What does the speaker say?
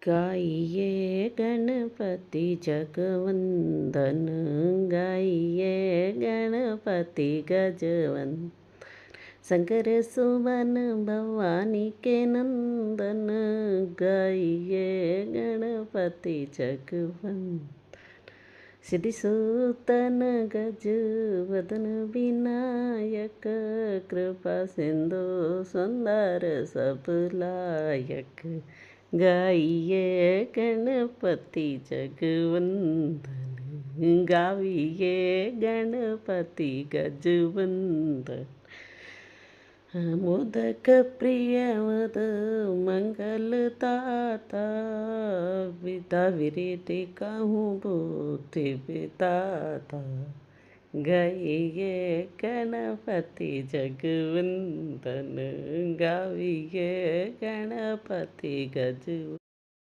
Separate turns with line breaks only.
गाइए गणपति जगवंदन, गाइए गणपति गजवंदन। शंकर सुवन भवानी के नंदन, गाइए गणपति जगवंदन। सिद्धि सूतन गज वदन विनायक, कृपा सिंधु सुंदर सब लायक। गाइए गणपति जगवंदन, गाइए गणपति गजवंदन। मोदक प्रिय मद मंगलदाता, विद्या विरिति कहूँ बुद्धि विधाता। गाइए गणपति जगवंदन, गाइए गणपति गजवंदन।